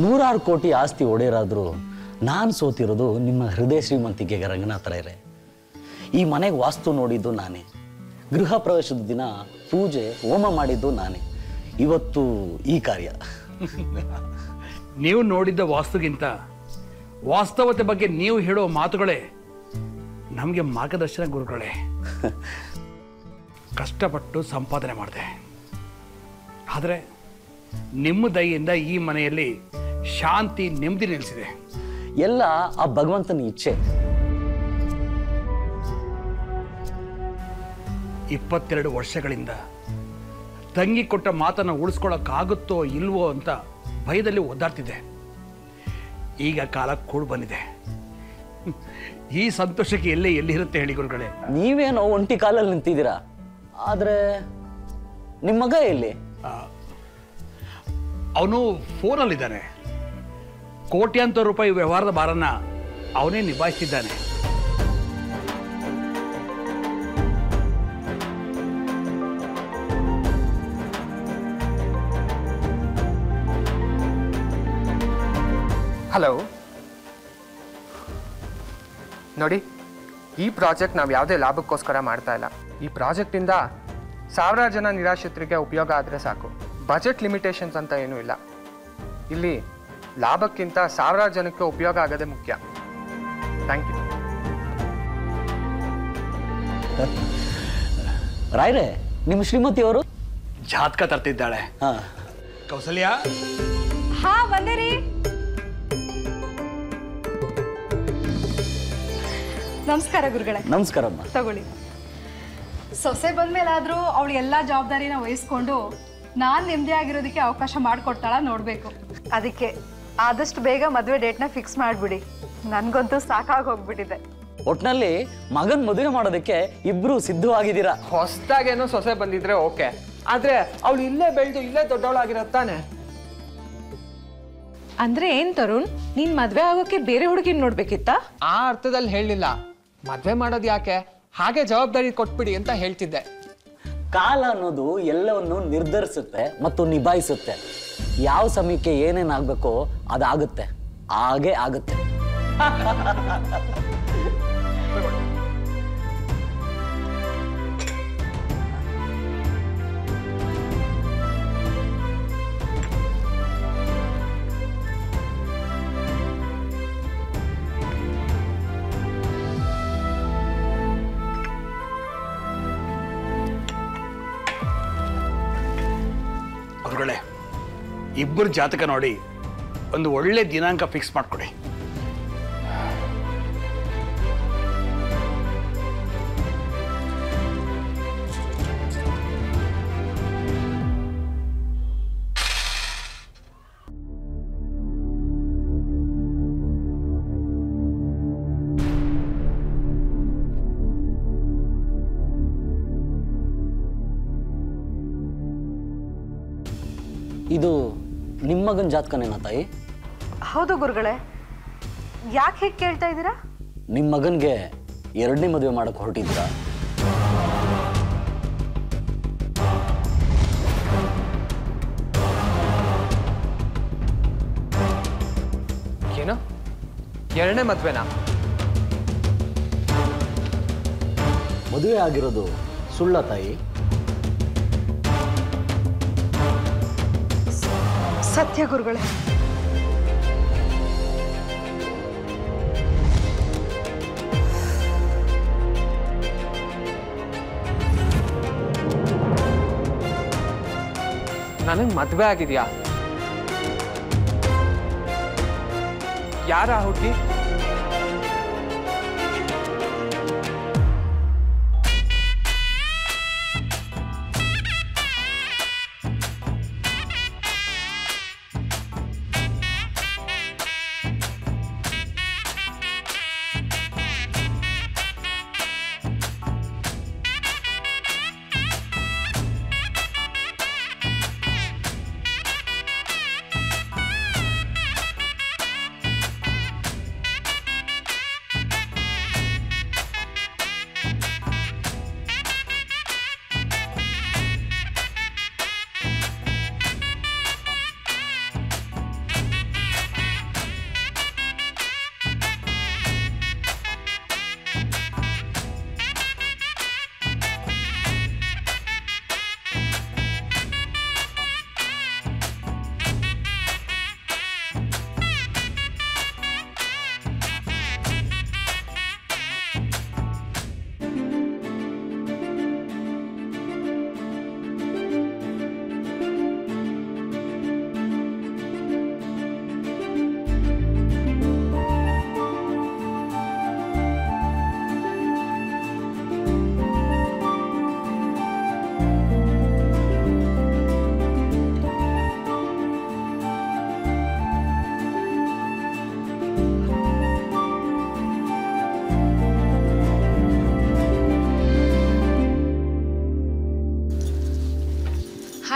100 ಕೋಟಿ ಆಸ್ತಿ ಒಡೆಯರಾದರೂ ನಾನು ಸೋತಿರೋದು ನಿಮ್ಮ ಹೃದಯ ಶ್ರೀಮಂತಿಕೆಗೆ ರಂಗನಾಥರೇ. ಈ ಮನೆಗೆ ವಾಸ್ತು ನೋಡಿದ್ದು ನಾನೇ, ಗೃಹ ಪ್ರವೇಶದ ದಿನ ಪೂಜೆ ಹೋಮ ಮಾಡಿದ್ದು ನಾನೇ. ಇವತ್ತು ಈ ಕಾರ್ಯ. ನೀವು ನೋಡಿದ್ದ ವಾಸ್ತುಗಿಂತ ವಾಸ್ತವತೆ ಬಗ್ಗೆ ನೀವು ಹೇಳೋ ಮಾತುಗಳೇ ನಮಗೆ ಮಾರ್ಗದರ್ಶನ ಗುರುಗಳೇ. ಕಷ್ಟಪಟ್ಟು ಸಂಪಾದನೆ ಮಾಡಿದೆ, ಆದರೆ ನಿಮ್ಮ ದಯೆಯಿಂದ ಈ ಮನೆಯಲ್ಲಿ ಶಾಂತಿ ನೆಮ್ಮದಿ ನೆಲೆಸಿದೆ. ಎಲ್ಲ ಆ ಭಗವಂತನ ಇಚ್ಛೆ. 22 ವರ್ಷಗಳಿಂದ ತಂಗಿ ಕೊಟ್ಟ ಮಾತನ್ನು ಉಳಿಸ್ಕೊಳ್ಳೋಕ್ಕಾಗುತ್ತೋ ಇಲ್ವೋ ಅಂತ ಭಯದಲ್ಲಿ ಒದ್ದಾಡ್ತಿದ್ದೆ. ಈಗ ಕಾಲ ಕೂಡು ಬಂದಿದೆ. ಈ ಸಂತೋಷಕ್ಕೆ ಎಲ್ಲಿರುತ್ತೆ ಹೇಳಿ ಗುರುಗಳೇ? ನೀವೇನೋ ಒಂಟಿ ಕಾಲಲ್ಲಿ ನಿಂತಿದ್ದೀರಾ, ಆದ್ರೆ ನಿಮ್ಮ ಮಗ ಎಲ್ಲಿ? ಅವನು ಫೋನಲ್ಲಿದ್ದಾನೆ. ಕೋಟ್ಯಾಂತರ ರೂಪಾಯಿ ವ್ಯವಹಾರದ ಭಾರನ ಅವನೇ ನಿಭಾಯಿಸ್ತಿದ್ದಾನೆ. ಹಲೋ ನೋಡಿ, ಈ ಪ್ರಾಜೆಕ್ಟ್ ನಾವು ಯಾವುದೇ ಲಾಭಕ್ಕೋಸ್ಕರ ಮಾಡ್ತಾ ಇಲ್ಲ. ಈ ಪ್ರಾಜೆಕ್ಟಿಂದ 1000 ಜನ ನಿರಾಶ್ರಿತರಿಗೆ ಉಪಯೋಗ ಆದರೆ ಸಾಕು. ಬಜೆಟ್ ಲಿಮಿಟೇಷನ್ಸ್ ಅಂತ ಏನೂ ಇಲ್ಲ. ಇಲ್ಲಿ ಲಾಭಕ್ಕಿಂತ 1000 ಜನಕ್ಕೆ ಉಪಯೋಗ ಆಗೋದೇ ಮುಖ್ಯ. Thank you. ರಾಯ್ರೆ, ನಿಮ್ಮ ಶ್ರೀಮತಿಯವರು ಜಾತಕ ತರ್ತಿದ್ದಾಳೆ. ಕೌಸಲ್ಯ, ಹಾ ಬಂದಿರಿ. ನಮಸ್ಕಾರ ಗುರುಗಳೇ. ನಮಸ್ಕಾರಮ್ಮ. ತಗೊಳ್ಳಿ. ಸೊಸೆ ಬಂದ್ಮೇಲಾದ್ರೂ ಅವಳು ಎಲ್ಲ ಜವಾಬ್ದಾರಿನ ವಹಿಸ್ಕೊಂಡು ನಾನು ನೆಮ್ಮದಿ ಆಗಿರೋದಕ್ಕೆ ಅವಕಾಶ ಮಾಡಿಕೊಡ್ತಾಳ ನೋಡಬೇಕು. ಅದಕ್ಕೆ ಆದಷ್ಟು ಬೇಗ ಮದುವೆ ಡೇಟ್ನ ಫಿಕ್ಸ್ ಮಾಡಿಬಿಡಿ. ನನಗಂತೂ ಸಾಕಾಗಿ ಹೋಗ್ಬಿಟ್ಟಿದೆ. ಒಟ್ನಲ್ಲಿ ಮಗನ್ ಮದುವೆ ಮಾಡೋದಕ್ಕೆ ಇಬ್ರು ಸಿದ್ಧವಾಗಿದ್ದೀರಾ. ಹೊಸದಾಗೇನೋ ಸೊಸೆ ಬಂದಿದ್ರೆ ಓಕೆ, ಆದ್ರೆ ಅವಳು ಇಲ್ಲೇ ಬೆಳೆದು ಇಲ್ಲೇ ದೊಡ್ಡವಳಾಗಿರತ್ತಾನೆ. ಅಂದ್ರೆ ಏನ್ ತರುಣ್, ನೀನ್ ಮದ್ವೆ ಆಗೋಕೆ ಬೇರೆ ಹುಡುಗಿನ ನೋಡ್ಬೇಕಿತ್ತ? ಆ ಅರ್ಥದಲ್ಲಿ ಹೇಳಲಿಲ್ಲ. ಮದ್ವೆ ಮಾಡೋದು ಯಾಕೆ, ಹಾಗೆ ಜವಾಬ್ದಾರಿ ಕೊಟ್ಬಿಡಿ ಅಂತ ಹೇಳ್ತಿದ್ದೆ. ಕಾಲ ಅನ್ನೋದು ಎಲ್ಲವನ್ನು ನಿರ್ಧರಿಸುತ್ತೆ ಮತ್ತು ನಿಭಾಯಿಸುತ್ತೆ. ಯಾವ ಸಮಯಕ್ಕೆ ಏನೇನಾಗಬೇಕೋ ಅದಾಗುತ್ತೆ, ಹಾಗೆ ಆಗುತ್ತೆ. ಗುರುಗಳೇ, ಇಬ್ಬರು ಜಾತಕ ನೋಡಿ ಒಂದು ಒಳ್ಳೆ ದಿನಾಂಕ ಫಿಕ್ಸ್ ಮಾಡ್ಕೊಡಿ. ಇದು ನಿಮ್ಮ ಮಗನ ಜಾತಕನೇನಾ ತಾಯಿ? ಹೌದು ಗುರುಗಳೇ. ಯಾಕೆ ಹೀಗೆ ಕೇಳ್ತಾ ಇದ್ದೀರಾ? ನಿಮ್ಮ ಮಗನ್ಗೆ 2ನೇ ಮದುವೆ ಮಾಡಕ್ಕೆ ಹೊರಟಿದ್ದೀರಾ? ಏನು 2ನೇ ಮದ್ವೆನಾ? ಮದುವೆ ಆಗಿರೋದು ಸುಳ್ಳ ತಾಯಿ? ಸತ್ಯ ಗುರುಗಳೇ. ನನಗೆ ಮದ್ವೆ ಆಗಿದ್ಯಾ? ಯಾರ ಹುಡುಗಿ?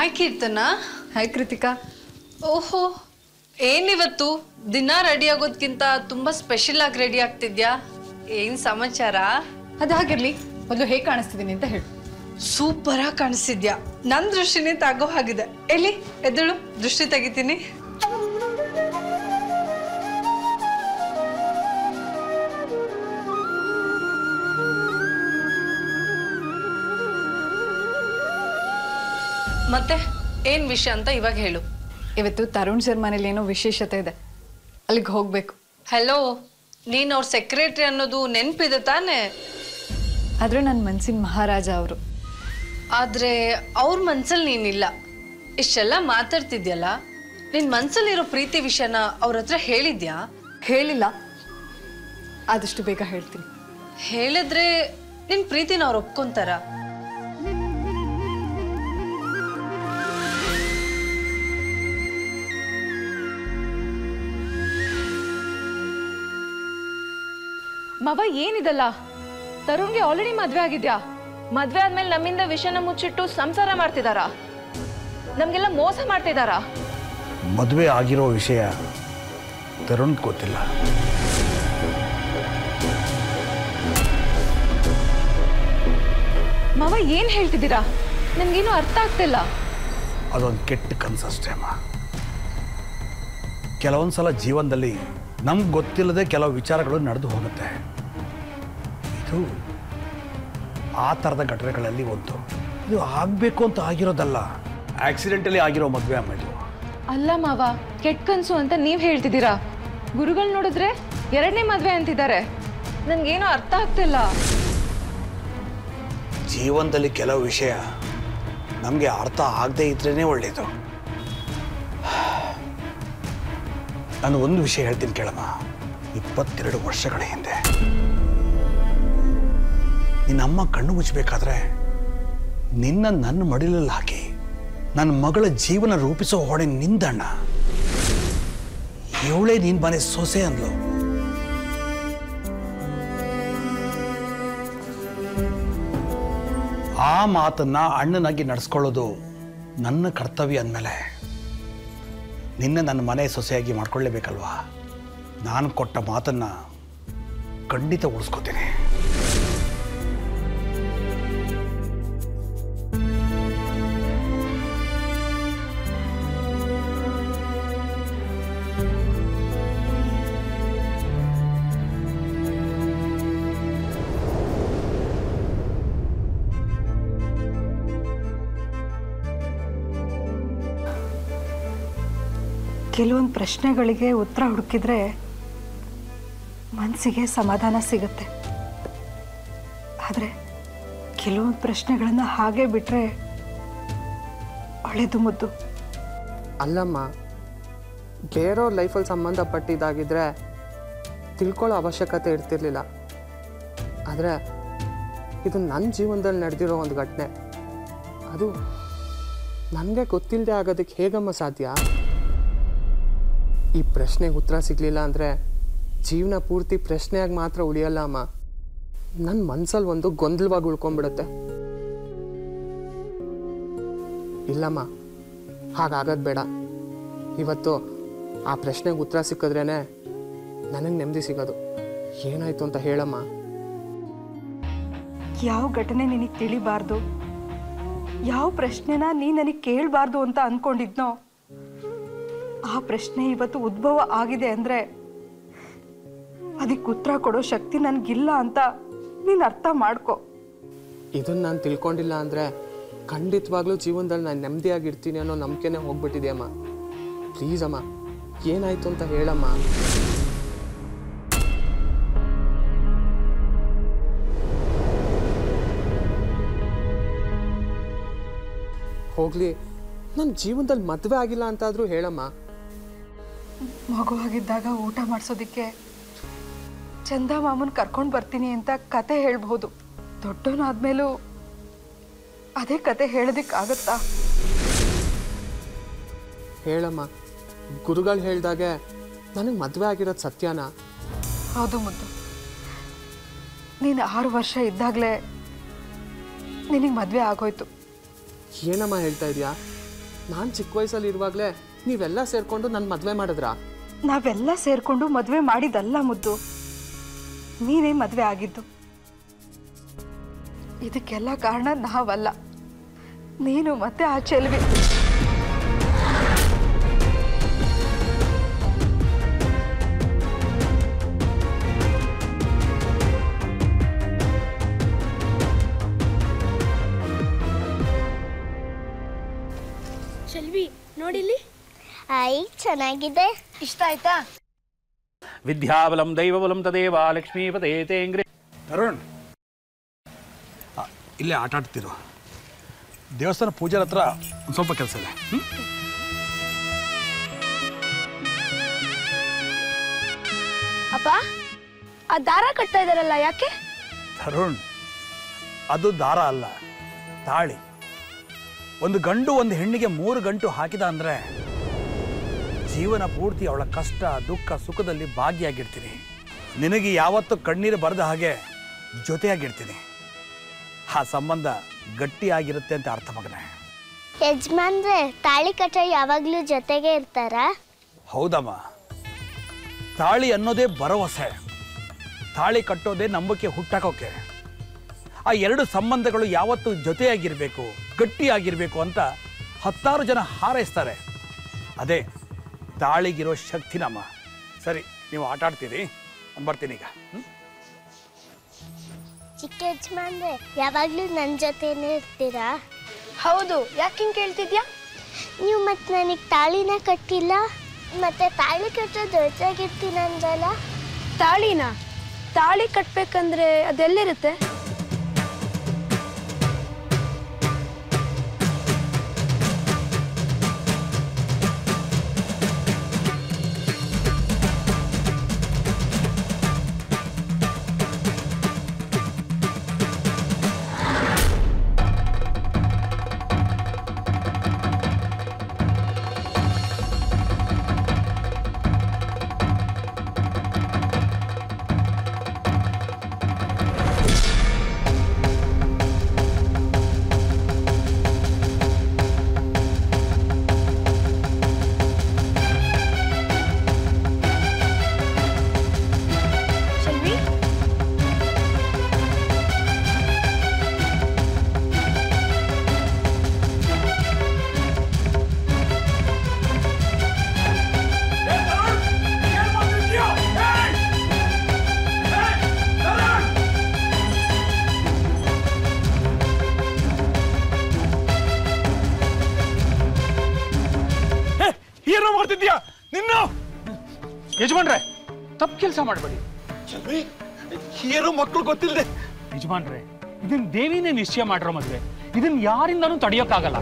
ಹಾಯ್ ಕೀರ್ತನ. ಹಾಯ್ ಕೃತಿಕಾ. ಓಹೋ, ಏನಿವತ್ತು ದಿನ ರೆಡಿ ಆಗೋದ್ಕಿಂತ ತುಂಬಾ ಸ್ಪೆಷಲ್ ಆಗಿ ರೆಡಿ ಆಗ್ತಿದ್ಯಾ? ಏನ್ ಸಮಾಚಾರ? ಅದಾಗಿರ್ಲಿ, ಮೊದಲು ಹೇಗೆ ಕಾಣಿಸ್ತಿದ್ದೀನಿ ಅಂತ ಹೇಳು. ಸೂಪರ್ ಆಗಿ ಕಾಣಿಸ್ತಿದ್ಯಾ. ನನ್ ದೃಷ್ಟಿನೇ ತಾಗೋ ಹಾಗಿದೆ. ಎಲ್ಲಿ ಎದ್ದಳು, ದೃಷ್ಟಿ ತೆಗಿತೀನಿ. ಮತ್ತೆ ಏನ್ ವಿಷಯ ಅಂತ ಇವಾಗ ಹೇಳು. ಇವತ್ತು ತರುಣ್ ಸರ್ ಮನೇಲಿ ಏನೋ ವಿಶೇಷತೆ ಇದೆ, ಅಲ್ಲಿಗೆ ಹೋಗ್ಬೇಕು. ಹಲೋ, ನೀನ್ ಅವ್ರ ಸೆಕ್ರೆಟರಿ ಅನ್ನೋದು ನೆನ್ಪಿದೆ ತಾನೆ? ಆದ್ರೆ ನನ್ನ ಮನ್ಸಿನ ಮಹಾರಾಜ ಅವರು. ಆದ್ರೆ ಅವ್ರ ಮನ್ಸಲ್ಲಿ ನೀನಿಲ್ಲ. ಇಷ್ಟೆಲ್ಲ ಮಾತಾಡ್ತಿದ್ಯಲ್ಲ, ನಿನ್ ಮನ್ಸಲ್ಲಿರೋ ಪ್ರೀತಿ ವಿಷಯನ ಅವ್ರ ಹತ್ರ ಹೇಳಿದ್ಯಾ? ಹೇಳಿಲ್ಲ, ಆದಷ್ಟು ಬೇಗ ಹೇಳ್ತೀನಿ. ಹೇಳಿದ್ರೆ ನಿನ್ ಪ್ರೀತಿನ ಅವ್ರು ಒಪ್ಕೊಂತಾರ? ಮವ ಏನಿದಲ್ಲ, ತರುಣ್ಗೆ ಆಲ್ರೆಡಿ ಮದ್ವೆ ಆಗಿದ್ಯಾ? ಮದ್ವೆ ಆದ್ಮೇಲೆ ನಮ್ಮಿಂದ ವಿಷಯನ ಮುಚ್ಚಿಟ್ಟು ಸಂಸಾರ ಮಾಡ್ತಿದಾರ, ನಮ್ಗೆಲ್ಲ ಮೋಸ ಮಾಡ್ತಿದಾರ. ಮದುವೆ ಆಗಿರೋ ವಿಷಯ ತರುಣ್ ಗೊತ್ತಿಲ್ಲ. ಮವ ಏನ್ ಹೇಳ್ತಿದ್ದೀರಾ? ನನ್ಗೇನು ಅರ್ಥ ಆಗ್ತಿಲ್ಲ. ಅದೊಂದು ಕೆಟ್ಟ ಕನಸಷ್ಟೇ ಅಮ್ಮ. ಕೆಲವೊಂದ್ಸಲ ಜೀವನದಲ್ಲಿ ನಮ್ಗೆ ಗೊತ್ತಿಲ್ಲದೆ ಕೆಲವು ವಿಚಾರಗಳು ನಡೆದು ಹೋಗುತ್ತೆ. ಇದು ಆ ಥರದ ಘಟನೆಗಳಲ್ಲಿ ಒಂದು. ಇದು ಆಗಬೇಕು ಅಂತ ಆಗಿರೋದಲ್ಲ, ಆಕ್ಸಿಡೆಂಟಲಿ ಆಗಿರೋ ಮದುವೆ ಅಮ್ಮ ಇದು. ಅಲ್ಲ ಮಾವ, ಕೆಟ್ಟ ಕನ್ಸು ಅಂತ ನೀವ್ ಹೇಳ್ತಿದ್ದೀರಾ. ಗುರುಗಳು ನೋಡಿದ್ರೆ 2ನೇ ಮದ್ವೆ ಅಂತಿದ್ದಾರೆ. ನನ್ಗೇನು ಅರ್ಥ ಆಗ್ತಿಲ್ಲ. ಜೀವನದಲ್ಲಿ ಕೆಲವು ವಿಷಯ ನಮಗೆ ಅರ್ಥ ಆಗದೆ ಇದ್ರೇ ಒಳ್ಳೆಯದು. ನಾನು ಒಂದು ವಿಷಯ ಹೇಳ್ತೀನಿ ಕೇಳಮ್ಮ. 22 ವರ್ಷಗಳ ಹಿಂದೆ ನಿನ್ನಮ್ಮ ಕಣ್ಣು ಮುಚ್ಚಬೇಕಾದ್ರೆ ನಿನ್ನ ನನ್ನ ಮಡಿಲಲ್ಲಿ ಹಾಕಿ ನನ್ನ ಮಗಳ ಜೀವನ ರೂಪಿಸೋ ಹೊಣೆ ನಿಂದಣ್ಣ. ಇವಳೇ ನಿನ್ ಮನೆ ಸೊಸೆ ಅಂದ್ಲು. ಆ ಮಾತನ್ನ ಅಣ್ಣನಾಗಿ ನಡೆಸ್ಕೊಳ್ಳೋದು ನನ್ನ ಕರ್ತವ್ಯ ಅಂದಮೇಲೆ ನಿನ್ನ ನನ್ನ ಮನೆ ಸೊಸೆಯಾಗಿ ಮಾಡ್ಕೊಳ್ಳೇಬೇಕಲ್ವಾ? ನಾನು ಕೊಟ್ಟ ಮಾತನ್ನ ಖಂಡಿತ ಉಳಿಸ್ಕೋತೀನಿ. ಕೆಲವೊಂದು ಪ್ರಶ್ನೆಗಳಿಗೆ ಉತ್ತರ ಹುಡುಕಿದ್ರೆ ಮನಸ್ಸಿಗೆ ಸಮಾಧಾನ ಸಿಗುತ್ತೆ. ಆದರೆ ಕೆಲವೊಂದು ಪ್ರಶ್ನೆಗಳನ್ನು ಹಾಗೆ ಬಿಟ್ಟರೆ ಒಳ್ಳೆಯದು ಮುದ್ದು. ಅಲ್ಲಮ್ಮ, ಬೇರೆಯವ್ರ ಲೈಫಲ್ಲಿ ಸಂಬಂಧಪಟ್ಟಿದ್ದಾಗಿದ್ರೆ ತಿಳ್ಕೊಳ್ಳೋ ಅವಶ್ಯಕತೆ ಇರ್ತಿರ್ಲಿಲ್ಲ. ಆದರೆ ಇದು ನನ್ನ ಜೀವನದಲ್ಲಿ ನಡೆದಿರೋ ಒಂದು ಘಟನೆ. ಅದು ನನಗೆ ಗೊತ್ತಿಲ್ಲದೆ ಆಗೋದಕ್ಕೆ ಹೇಗಮ್ಮ ಸಾಧ್ಯ? ಈ ಪ್ರಶ್ನೆಗೆ ಉತ್ತರ ಸಿಗಲಿಲ್ಲ ಅಂದರೆ ಜೀವನ ಪೂರ್ತಿ ಪ್ರಶ್ನೆಯಾಗಿ ಮಾತ್ರ ಉಳಿಯಲ್ಲ ಅಮ್ಮ. ನನ್ನ ಮನಸ್ಸಲ್ಲಿ ಒಂದು ಗೊಂದಲವಾಗಿ ಉಳ್ಕೊಂಡ್ಬಿಡುತ್ತೆ. ಇಲ್ಲಮ್ಮ, ಹಾಗಾಗೋದು ಬೇಡ. ಇವತ್ತು ಆ ಪ್ರಶ್ನೆಗೆ ಉತ್ತರ ಸಿಕ್ಕಿದ್ರೇ ನನಗೆ ನೆಮ್ಮದಿ ಸಿಗೋದು. ಏನಾಯ್ತು ಅಂತ ಹೇಳಮ್ಮ. ಯಾವ ಘಟನೆ ನಿನಗೆ ತಿಳಿಬಾರ್ದು, ಯಾವ ಪ್ರಶ್ನೆನ ನೀ ನನಗೆ ಕೇಳಬಾರ್ದು ಅಂತ ಅಂದ್ಕೊಂಡಿದ್ನೋ ಆ ಪ್ರಶ್ನೆ ಇವತ್ತು ಉದ್ಭವ ಆಗಿದೆ ಅಂದರೆ ಅದಕ್ಕೆ ಉತ್ತರ ಕೊಡೋ ಶಕ್ತಿ ನನಗಿಲ್ಲ ಅಂತ ನೀನು ಅರ್ಥ ಮಾಡ್ಕೊ. ಇದನ್ನು ನಾನು ತಿಳ್ಕೊಂಡಿಲ್ಲ ಅಂದರೆ ಖಂಡಿತವಾಗ್ಲೂ ಜೀವನದಲ್ಲಿ ನಾನು ನೆಮ್ಮದಿಯಾಗಿರ್ತೀನಿ ಅನ್ನೋ ನಂಬಿಕೆನೇ ಹೋಗ್ಬಿಟ್ಟಿದೆಯಮ್ಮ. ಪ್ಲೀಸ್ ಅಮ್ಮ, ಏನಾಯ್ತು ಅಂತ ಹೇಳಮ್ಮ. ಹೋಗ್ಲಿ, ನನ್ನ ಜೀವನದಲ್ಲಿ ಮದುವೆ ಆಗಿಲ್ಲ ಅಂತಾದರೂ ಹೇಳಮ್ಮ. ಮಗುವಾಗಿದ್ದಾಗ ಊಟ ಮಾಡಿಸೋದಕ್ಕೆ ಚಂದ ಮಾಮನ್ ಕರ್ಕೊಂಡು ಬರ್ತೀನಿ ಅಂತ ಕತೆ ಹೇಳ್ಬೋದು. ದೊಡ್ಡವನಾದ್ಮೇಲೂ ಅದೇ ಕತೆ ಹೇಳೋದಕ್ಕಾಗತ್ತಾ? ಹೇಳಮ್ಮ. ಗುರುಗಳು ಹೇಳ್ದಾಗೆ ನನಗೆ ಮದುವೆ ಆಗಿರೋದು ಸತ್ಯನಾ? ಹೌದು ಮುದ್ದು, ನೀನು 6 ವರ್ಷ ಇದ್ದಾಗಲೇ ನಿನಗೆ ಮದುವೆ ಆಗೋಯ್ತು. ಏನಮ್ಮ ಹೇಳ್ತಾ ಇದೆಯಾ? ನಾನು ಚಿಕ್ಕ ವಯಸ್ಸಲ್ಲಿ ಇರುವಾಗಲೇ ನೀವೆಲ್ಲ ಸೇರ್ಕೊಂಡು ನನ್ನ ಮದುವೆ ಮಾಡಿದ್ರಾ? ನಾವೆಲ್ಲ ಸೇರ್ಕೊಂಡು ಮದುವೆ ಮಾಡಿದಲ್ಲ ಮುದ್ದು, ನೀನೇ ಮದುವೆ ಆಗಿದ್ದು. ಇದಕ್ಕೆಲ್ಲ ಕಾರಣ ನಾವಲ್ಲ, ನೀನು ಮತ್ತೆ ಆ ಚೆಲ್ವಿ. ಚೆಲ್ವಿ ನೋಡಿಲಿ, ಆಯ್ ಚೆನ್ನಾಗಿದೆ. ಇಷ್ಟ ಆಯ್ತಾ? ವಿದ್ಯಾಬಲಂ ದೈವಬಲಂ ತದೇವ ಲಕ್ಷ್ಮೀಪದೇ ತೇಂಗ್ರಿ. ತರುಣ್, ಇಲ್ಲೇ ಆಟ ಆಡ್ತಿರು. ದೇವಸ್ಥಾನ ಪೂಜಾರ ಹತ್ರ ಒಂದು ಸ್ವಲ್ಪ ಕೆಲಸ ಇದೆ. ಅಪ್ಪ, ಆ ದಾರ ಕಟ್ತಾ ಇದಾರಲ್ಲ, ಯಾಕೆ? ತರುಣ್, ಅದು ದಾರ ಅಲ್ಲ, ತಾಳಿ. ಒಂದು ಗಂಡು ಒಂದು ಹೆಣ್ಣಿಗೆ 3 ಗಂಟು ಹಾಕಿದ ಅಂದರೆ ಜೀವನ ಪೂರ್ತಿ ಅವಳ ಕಷ್ಟ ದುಃಖ ಸುಖದಲ್ಲಿ ಭಾಗಿಯಾಗಿರ್ತೀನಿ. ನಿನಗೆ ಯಾವತ್ತೂ ಕಣ್ಣೀರು ಬರದ ಹಾಗೆ ಜೊತೆಯಾಗಿರ್ತೀನಿ. ಆ ಸಂಬಂಧ ಗಟ್ಟಿಯಾಗಿರುತ್ತೆ ಅಂತ ಅರ್ಥ ಮಗನೇ. ಯಜಮಾನ್ರೆ, ತಾಳಿ ಕಟ್ಟ ಯಾವಾಗ್ಲೂ ಜೊತೆಗೆ ಇರ್ತಾರ? ಹೌದಮ್ಮ, ತಾಳಿ ಅನ್ನೋದೇ ಭರವಸೆ, ತಾಳಿ ಕಟ್ಟೋದೇ ನಂಬಿಕೆ ಹುಟ್ಟಾಕೋಕೆ. ಆ 2 ಸಂಬಂಧಗಳು ಯಾವತ್ತೂ ಜೊತೆಯಾಗಿರಬೇಕು, ಗಟ್ಟಿಯಾಗಿರಬೇಕು ಅಂತ 10 ಜನ ಹಾರೈಸ್ತಾರೆ. ಅದೇ ತಾಳಿಗಿರೋ ಶಕ್ತಿ ನಮ್ಮ. ಸರಿ, ನೀವು ಆಟ ಆಡ್ತೀರಿ, ನಾನು ಬರ್ತೀನಿ ಈಗ. ಚಿಕ್ಕ ಯಜಮಾನ್ರೆ, ಯಾವಾಗ್ಲೂ ನನ್ನ ಜೊತೆನೇ ಇರ್ತೀರಾ? ಹೌದು. ಯಾಕೆ ಹಿಂಗೆ ಕೇಳ್ತಿದ್ಯಾ? ನೀವು ಮತ್ತೆ ನನಗೆ ತಾಳಿನ ಕಟ್ಟಿಲ್ಲ, ಮತ್ತೆ ತಾಳಿ ಕಟ್ಟೋ ಜೊತೆಗಿರ್ತೀನಿ ಅಂದಲ್ಲ. ತಾಳಿನ ತಾಳಿ ಕಟ್ಬೇಕಂದ್ರೆ ಅದೆಲ್ಲಿರುತ್ತೆ? ನಿನ್ನ ಯಜಮಾನ್ರೆ, ತಪ್ಪು ಕೆಲಸ ಮಾಡಬೇಡಿ. ಏನು ಮಕ್ಕಳು ಗೊತ್ತಿಲ್ಲದೆ. ಯಜಮಾನ್ರೆ, ಇದನ್ನ ದೇವಿನೇ ನಿಶ್ಚಯ ಮಾಡಿರೋ ಮದುವೆ, ಇದನ್ನ ಯಾರಿಂದನೂ ತಡೆಯೋಕ್ಕಾಗಲ್ಲ.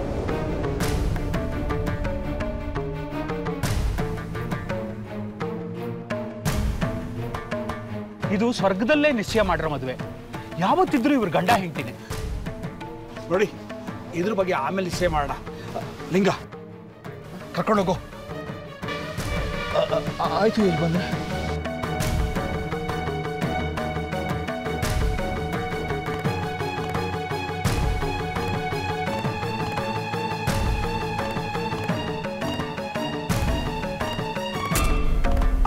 ಇದು ಸ್ವರ್ಗದಲ್ಲೇ ನಿಶ್ಚಯ ಮಾಡಿರೋ ಮದುವೆ. ಯಾವತ್ತಿದ್ರೂ ಇವ್ರ ಗಂಡ ಹೆಂಡ್ತಿನೇ. ನೋಡಿ, ಇದ್ರ ಬಗ್ಗೆ ಆಮೇಲೆ ನಿಶ್ಚಯ ಮಾಡೋಣ. ಲಿಂಗ, ಕರ್ಕೊಂಡೋಗು. ಆಯ್ತು ಯಜಮಾನ್ರೆ.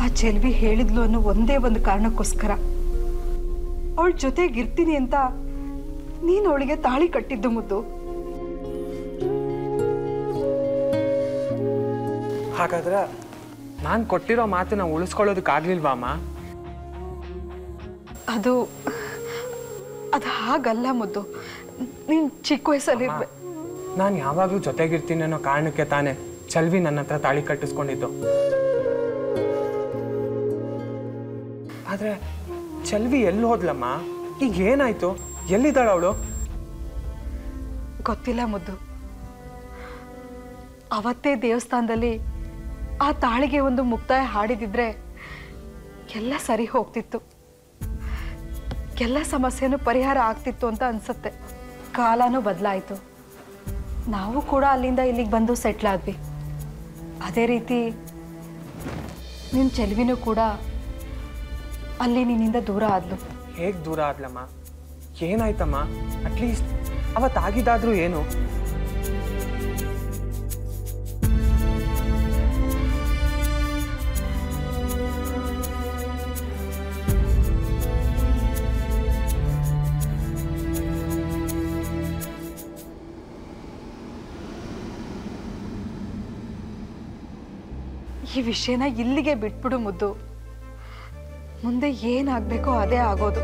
ಆ ಚೆಲ್ವಿ ಹೇಳಿದ್ಲು ಅನ್ನೋ ಒಂದೇ ಒಂದು ಕಾರಣಕ್ಕೋಸ್ಕರ ಅವಳ ಜೊತೆಗಿರ್ತೀನಿ ಅಂತ ನೀನು ಅವಳಿಗೆ ತಾಳಿ ಕಟ್ಟಿದ್ದು ಮುದ್ದು. ಹಾಗಾದ್ರೆ ನಾನು ಕೊಟ್ಟಿರೋ ಮಾತನ್ನ ಉಳಿಸ್ಕೊಳ್ಳೋದಕ್ಕಾಗ್ಲಿಲ್ವಾ ಅಮ್ಮ? ಅದು ಹಾಗಲ್ಲ ಮುದ್ದು, ನೀನು ಚಿಕ್ಕ ವಯಸ್ಸಲ್ಲಿರ್ಬೇಕು. ನಾನು ಯಾವಾಗಲೂ ಜೊತೆಗಿರ್ತೀನಿ ಅನ್ನೋ ಕಾರಣಕ್ಕೆ ತಾನೇ ಚೆಲ್ವಿ ನನ್ನ ಹತ್ರ ತಾಳಿ ಕಟ್ಟಿಸ್ಕೊಂಡಿದ್ದು. ಆದ್ರೆ ಚೆಲ್ವಿ ಎಲ್ಲಿ ಹೋದ್ಲಮ್ಮ? ಈಗ ಏನಾಯ್ತು? ಎಲ್ಲಿದ್ದಾಳ ಅವಳು? ಗೊತ್ತಿಲ್ಲ ಮುದ್ದು. ಅವತ್ತೇ ದೇವಸ್ಥಾನದಲ್ಲಿ ಆ ತಾಳಿಗೆ ಒಂದು ಮುಕ್ತಾಯ ಹಾಡಿದಿದ್ರೆ ಎಲ್ಲ ಸರಿ ಹೋಗ್ತಿತ್ತು, ಎಲ್ಲ ಸಮಸ್ಯೆನೂ ಪರಿಹಾರ ಆಗ್ತಿತ್ತು ಅಂತ ಅನ್ಸುತ್ತೆ. ಕಾಲನೂ ಬದಲಾಯಿತು, ನಾವು ಕೂಡ ಅಲ್ಲಿಂದ ಇಲ್ಲಿಗೆ ಬಂದು ಸೆಟ್ಲ್ ಆದ್ವಿ. ಅದೇ ರೀತಿ ನಿನ್ನ ಚೆಲ್ವಿನೂ ಕೂಡ ಅಲ್ಲಿ ನಿನ್ನಿಂದ ದೂರ ಆದ್ಲು. ಹೇಗೆ ದೂರ ಆದ್ಲಮ್ಮ? ಏನಾಯ್ತಮ್ಮ? ಅಟ್ಲೀಸ್ಟ್ ಅವತ್ತಾಗಿದ್ದಾದ್ರೂ ಏನು? ಈ ವಿಷಯನ ಇಲ್ಲಿಗೆ ಬಿಟ್ಬಿಡು ಮುದ್ದು. ಮುಂದೆ ಏನಾಗಬೇಕೋ ಅದೇ ಆಗೋದು.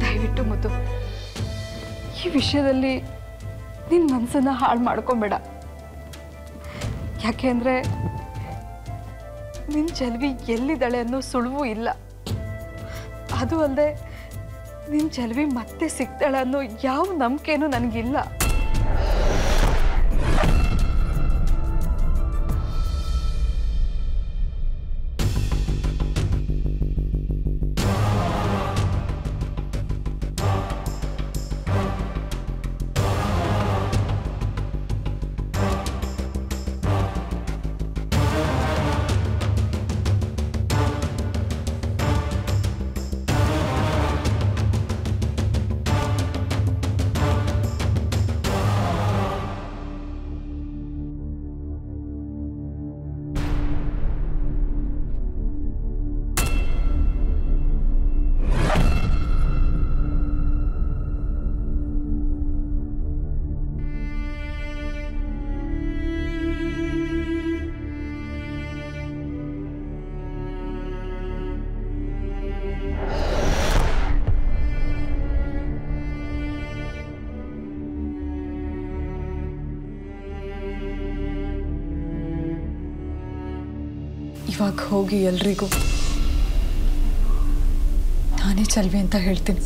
ದಯವಿಟ್ಟು ಮುದ್ದು, ಈ ವಿಷಯದಲ್ಲಿ ನಿನ್ನ ಮನಸ್ಸನ್ನ ಹಾಳು ಮಾಡ್ಕೊಂಬೇಡ. ಯಾಕೆಂದ್ರೆ ನಿನ್ನ ಚೆಲುವಿ ಎಲ್ಲಿದ್ದಾಳೆ ಅನ್ನೋ ಸುಳುವು ಇಲ್ಲ. ಅದು ಅಲ್ಲದೆ ನಿನ್ನ ಚೆಲುವಿ ಮತ್ತೆ ಸಿಗ್ತಾಳೆ ಅನ್ನೋ ಯಾವ ನಂಬಿಕೆನೂ ನನಗಿಲ್ಲ. ಇವಾಗ ಹೋಗಿ ಎಲ್ರಿಗೂ ನಾನೇ ಚೆಲುವಿ ಅಂತ ಹೇಳ್ತೀನಿ.